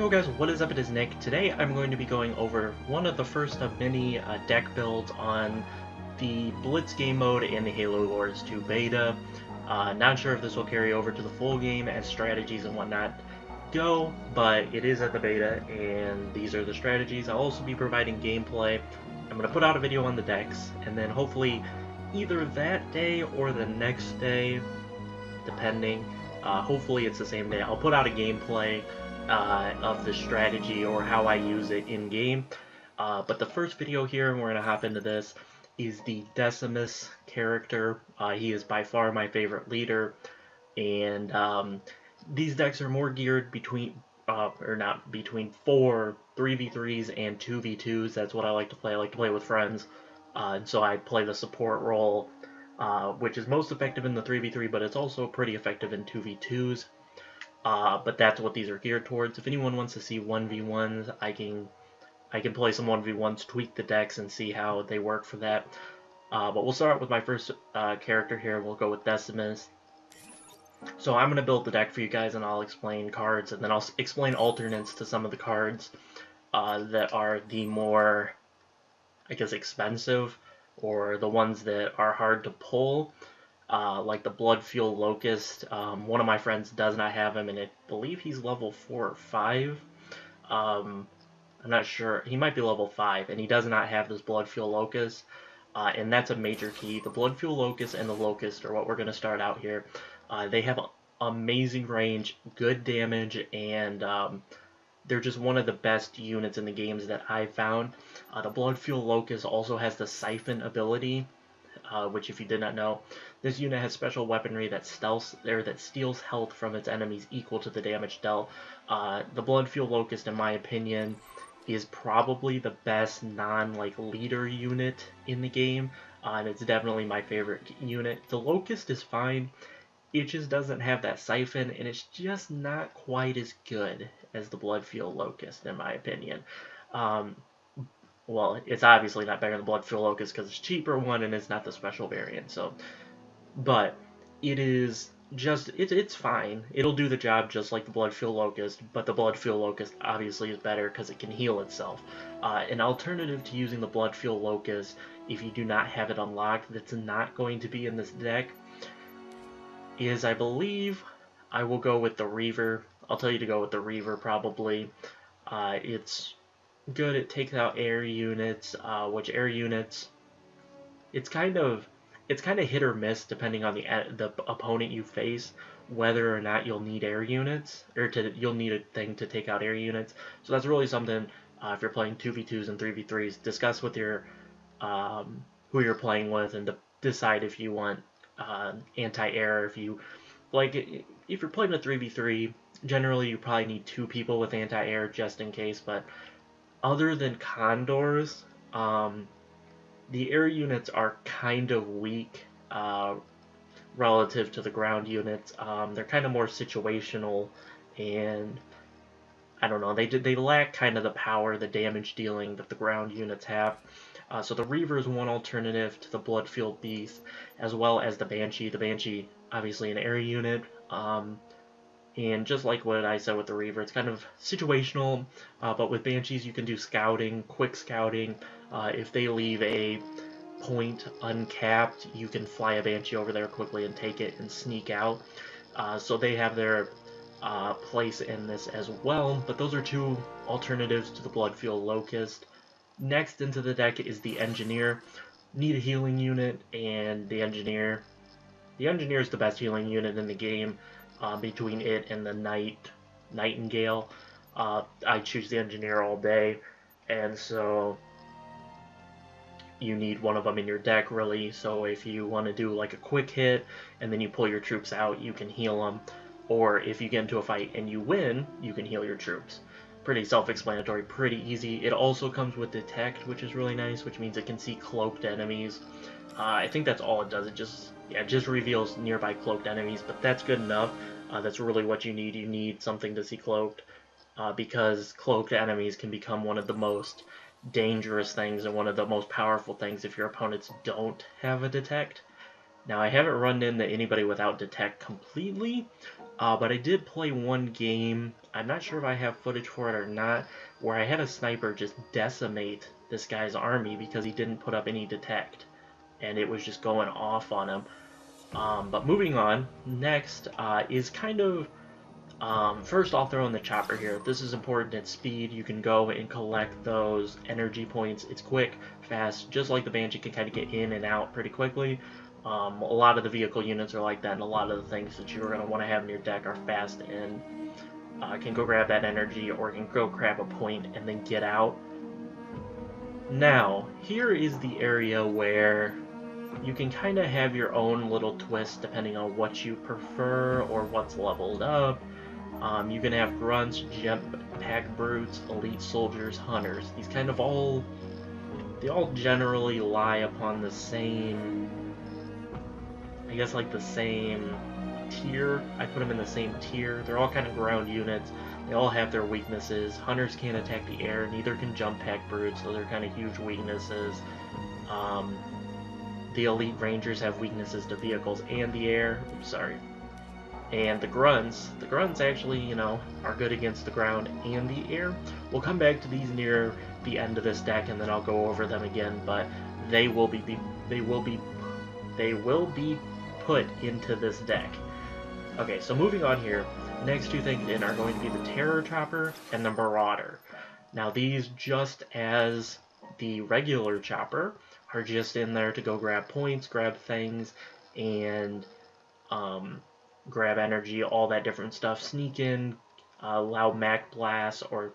Yo guys, what is up? It is Nick. Today I'm going to be going over one of the first of many deck builds on the Blitz game mode and the Halo Wars 2 beta. Not sure if this will carry over to the full game as strategies and whatnot go, but it is at the beta and these are the strategies. I'll also be providing gameplay. I'm going to put out a video on the decks and then hopefully either that day or the next day, depending. Hopefully it's the same day. I'll put out a gameplay of the strategy or how I use it in game. But the first video here, and we're going to hop into this, is the Decimus character. He is by far my favorite leader, and these decks are more geared between, or not between, 3v3s and 2v2s. That's what I like to play. I like to play with friends, and so I play the support role, which is most effective in the 3v3, but it's also pretty effective in 2v2s. But that's what these are geared towards. If anyone wants to see 1v1s, I can play some 1v1s, tweak the decks, and see how they work for that. But we'll start with my first character here. We'll go with Decimus. So I'm going to build the deck for you guys, and I'll explain cards, and then I'll explain alternates to some of the cards that are the more, I guess, expensive, or the ones that are hard to pull. Like the Blood Fuel Locust. One of my friends does not have him, and I believe he's level 4 or 5. I'm not sure. He might be level 5, and he does not have this Blood Fuel Locust, and that's a major key. The Blood Fuel Locust and the Locust are what we're going to start out here. They have amazing range, good damage, and they're just one of the best units in the games that I've found. The Blood Fuel Locust also has the Siphon ability, which, if you did not know, this unit has special weaponry that steals health from its enemies equal to the damage dealt. The Blood Fuel Locust, in my opinion, is probably the best leader unit in the game, and it's definitely my favorite unit. The Locust is fine, it just doesn't have that Siphon, and it's just not quite as good as the Blood Fuel Locust, in my opinion. Well, it's obviously not better than the Blood Fuel Locust because it's cheaper one and it's not the special variant. So, but it is just it's fine. It'll do the job just like the Blood Fuel Locust, but the Blood Fuel Locust obviously is better because it can heal itself. An alternative to using the Blood Fuel Locust, if you do not have it unlocked, that's not going to be in this deck, is, I believe, I will go with the Reaver. I'll tell you to go with the Reaver probably. It's good. It takes out air units, which air units, it's kind of hit or miss depending on the opponent you face, whether or not you'll need air units, or you'll need a thing to take out air units. So that's really something, if you're playing 2v2s and 3v3s, discuss with your who you're playing with, and decide if you want anti-air. If you're playing a 3v3, generally you probably need 2 people with anti-air just in case, but other than Condors, the air units are kind of weak relative to the ground units. They're kind of more situational, and I don't know, they lack kind of the power, the damage dealing that the ground units have. So the Reaver is one alternative to the Blood Fuel Beast, as well as the Banshee. The Banshee, obviously an air unit, and just like what I said with the Reaver, it's kind of situational, but with Banshees you can do scouting, quick scouting. If they leave a point uncapped, you can fly a Banshee over there quickly and take it and sneak out. So they have their place in this as well, but those are 2 alternatives to the Blood Fuel Locust. Next into the deck is the Engineer. Need a healing unit, and the Engineer is the best healing unit in the game. Between it and the Nightingale, I choose the Engineer all day, and so you need one of them in your deck, really. So if you want to do like a quick hit and then you pull your troops out, you can heal them, or if you get into a fight and you win, you can heal your troops. Pretty self-explanatory, pretty easy. It also comes with Detect, which is really nice, which means it can see cloaked enemies. I think that's all it does. It just reveals nearby cloaked enemies, but that's good enough. That's really what you need. You need something to see cloaked, because cloaked enemies can become one of the most dangerous things and one of the most powerful things if your opponents don't have a Detect. Now, I haven't run into anybody without Detect completely, but I did play one game I'm not sure if I have footage for it or not, where I had a sniper just decimate this guy's army because he didn't put up any detect, and it was just going off on him. But moving on, next is kind of, first I'll throw in the chopper here. This is important at speed. You can go and collect those energy points. It's quick, fast, just like the Banshee can kind of get in and out pretty quickly. A lot of the vehicle units are like that, and a lot of the things that you're going to want to have in your deck are fast and can go grab that energy, or can go grab a point and then get out. Now, here is the area where you can kind of have your own little twist depending on what you prefer or what's leveled up. You can have grunts, jetpack brutes, elite soldiers, hunters. These kind of they all generally lie upon the same, I guess, like the same tier. I put them in the same tier. They're all kind of ground units. They all have their weaknesses. Hunters can't attack the air, neither can jump pack brutes, so they're kind of huge weaknesses. The elite rangers have weaknesses to vehicles and the air. Sorry. And the grunts actually, you know, are good against the ground and the air. We'll come back to these near the end of this deck, and then I'll go over them again. But they will be put into this deck. Okay, so moving on here, next two things in are going to be the Terror Chopper and the Marauder. Now these, just as the regular Chopper, are just in there to go grab points, grab things, and grab energy, all that different stuff. Sneak in, allow Mac Blasts or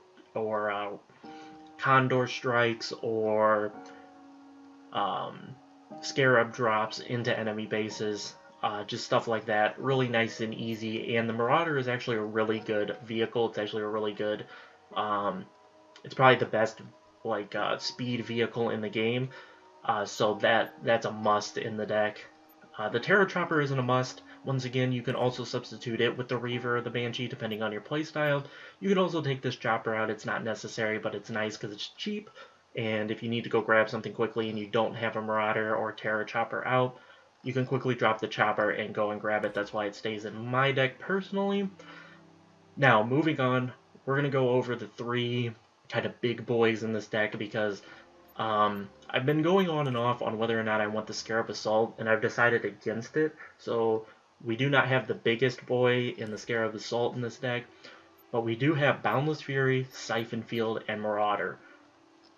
Condor Strikes or Scarab Drops into enemy bases. Just stuff like that. Really nice and easy. And the Marauder is actually a really good vehicle. It's actually a really good, it's probably the best speed vehicle in the game. So that's a must in the deck. The Terror Chopper isn't a must. Once again, you can also substitute it with the Reaver or the Banshee, depending on your playstyle. You can also take this Chopper out. It's not necessary, but it's nice because it's cheap. And if you need to go grab something quickly and you don't have a Marauder or Terror Chopper out, you can quickly drop the Chopper and go and grab it. That's why it stays in my deck personally. Now, moving on, we're going to go over the three kind of big boys in this deck because I've been going on and off on whether or not I want the Scarab Assault, and I've decided against it. So we do not have the biggest boy in the Scarab Assault in this deck, but we do have Boundless Fury, Siphon Field, and Marauder.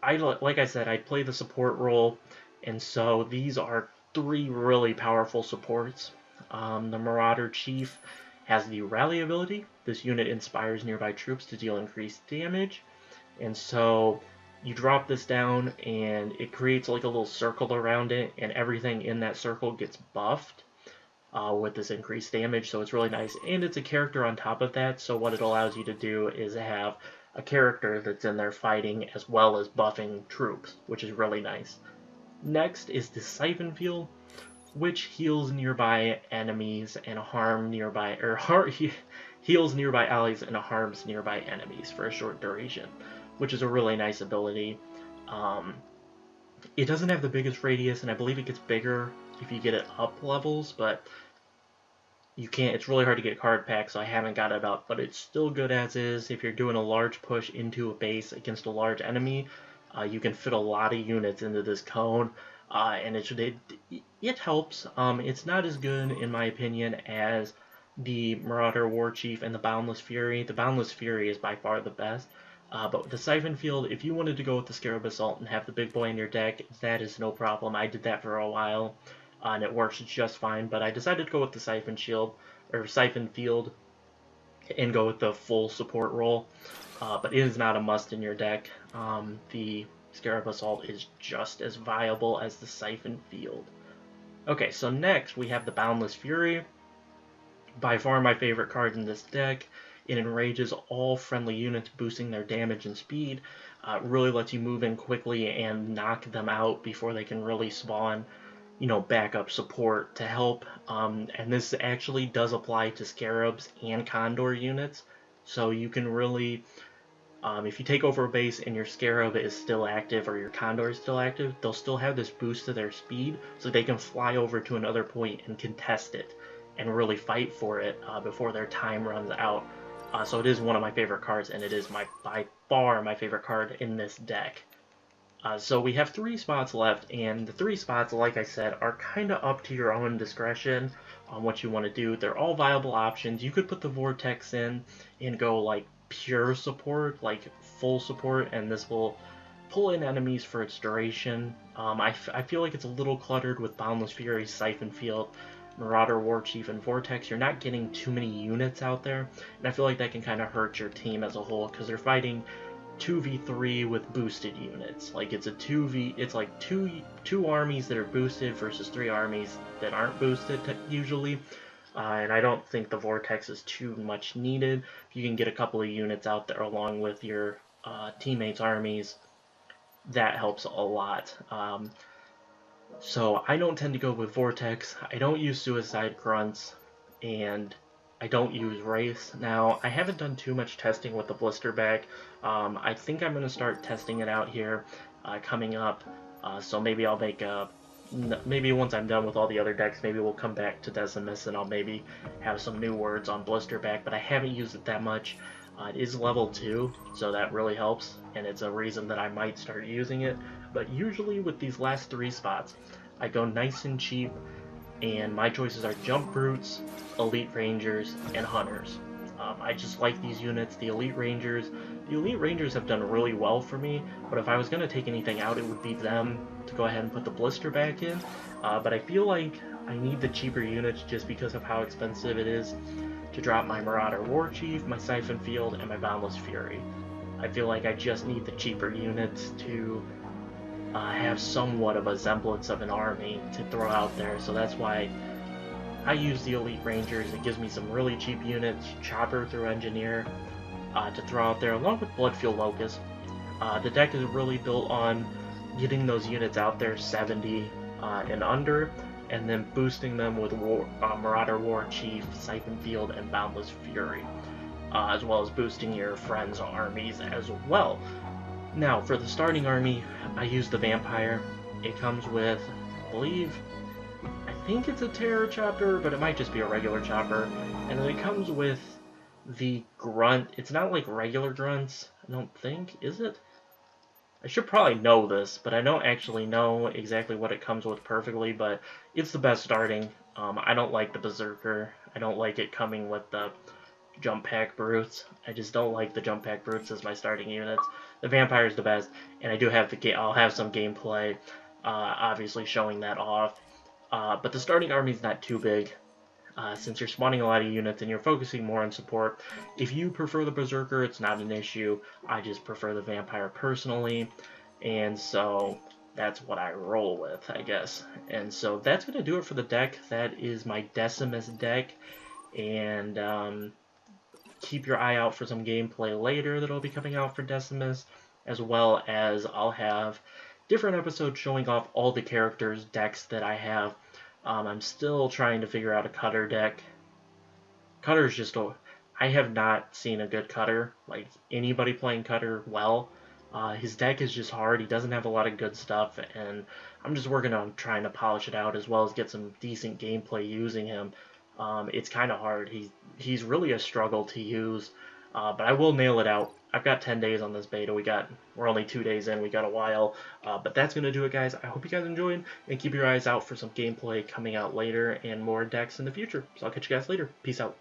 Like I said, I play the support role, and so these are three really powerful supports. The Marauder Chief has the Rally ability. This unit inspires nearby troops to deal increased damage, and so you drop this down and it creates like a little circle around it, and everything in that circle gets buffed with this increased damage, so it's really nice. And it's a character on top of that, so what it allows you to do is have a character that's in there fighting as well as buffing troops, which is really nice. Next is the Siphon Field, which heals nearby enemies and heals nearby allies and harms nearby enemies for a short duration, which is a really nice ability. It doesn't have the biggest radius, and I believe it gets bigger if you get it up levels, but you can't. It's really hard to get card packs, so I haven't got it up, but it's still good as is. If you're doing a large push into a base against a large enemy, you can fit a lot of units into this cone, and it helps. It's not as good, in my opinion, as the Marauder War Chief and the Boundless Fury. The Boundless Fury is by far the best. But with the Siphon Field, if you wanted to go with the Scarab Assault and have the big boy in your deck, that is no problem. I did that for a while, and it works just fine. But I decided to go with the Siphon Field and go with the full support role. But it is not a must in your deck. The Scarab Assault is just as viable as the Siphon Field. Okay, so next we have the Boundless Fury. By far my favorite card in this deck. It enrages all friendly units, boosting their damage and speed. It really lets you move in quickly and knock them out before they can really spawn, backup support to help. And this actually does apply to Scarabs and Condor units. So you can really, if you take over a base and your Scarab is still active or your Condor is still active, they'll still have this boost to their speed, so they can fly over to another point and contest it and really fight for it before their time runs out. So it is one of my favorite cards, and it is by far my favorite card in this deck. So we have 3 spots left, and the 3 spots, like I said, are kind of up to your own discretion on what you want to do. They're all viable options. You could put the Vortex in and go like pure support, like full support, and this will pull in enemies for its duration. I feel like it's a little cluttered with Boundless Fury, Siphon Field, Marauder, War Chief, and Vortex. You're not getting too many units out there, and I feel like that can kind of hurt your team as a whole because they're fighting 2v3 with boosted units. Like it's like two armies that are boosted versus 3 armies that aren't boosted usually. And I don't think the Vortex is too much needed. If you can get a couple of units out there along with your teammates' armies, that helps a lot. So I don't tend to go with Vortex. I don't use Suicide Grunts, and I don't use Wraiths. Now, I haven't done too much testing with the blister bag. I think I'm going to start testing it out here coming up. So maybe I'll make a... Maybe once I'm done with all the other decks, maybe we'll come back to Decimus and I'll maybe have some new words on blister bag, but I haven't used it that much. It is level 2, so that really helps, and it's a reason that I might start using it. But usually with these last 3 spots, I go nice and cheap, and my choices are Jump Brutes, Elite Rangers, and Hunters. I just like these units. The Elite Rangers have done really well for me, but if I was going to take anything out, it would be them to go ahead and put the blister back in. But I feel like I need the cheaper units just because of how expensive it is to drop my Marauder War Chief, my Siphon Field, and my Boundless Fury. I feel like I just need the cheaper units to have somewhat of a semblance of an army to throw out there, so that's why I use the Elite Rangers. It gives me some really cheap units, Chopper through Engineer, to throw out there, along with Bloodfield Locust. The deck is really built on getting those units out there 70 and under, and then boosting them with Marauder War Chief, Siphon Field, and Boundless Fury, as well as boosting your friends' armies as well. Now, for the starting army, I use the Vampire. It comes with, I think it's a Terror Chopper, but it might just be a regular Chopper. And then it comes with the Grunt. It's not like regular Grunts, I don't think, is it? I should probably know this, but I don't actually know exactly what it comes with perfectly, but it's the best starting. I don't like the Berserker. I don't like it coming with the Jump Pack Brutes. I just don't like the Jump Pack Brutes as my starting units. The Vampire is the best, and I do have I'll have some gameplay, obviously showing that off. But the starting army is not too big, since you're spawning a lot of units and you're focusing more on support. If you prefer the Berserker, it's not an issue. I just prefer the Vampire personally, and so that's what I roll with, I guess. And so that's going to do it for the deck. That is my Decimus deck, and keep your eye out for some gameplay later that'll be coming out for Decimus, as well as I'll have different episodes showing off all the characters' decks that I have. I'm still trying to figure out a Cutter deck. Cutter's just I have not seen a good Cutter, like anybody playing Cutter well. His deck is just hard. He doesn't have a lot of good stuff, and I'm just working on trying to polish it out as well as get some decent gameplay using him. It's kind of hard. He's really a struggle to use, but I will nail it out. I've got 10 days on this beta. We're only 2 days in. We got a while, but that's gonna do it, guys. I hope you guys enjoyed, and keep your eyes out for some gameplay coming out later and more decks in the future. So I'll catch you guys later. Peace out.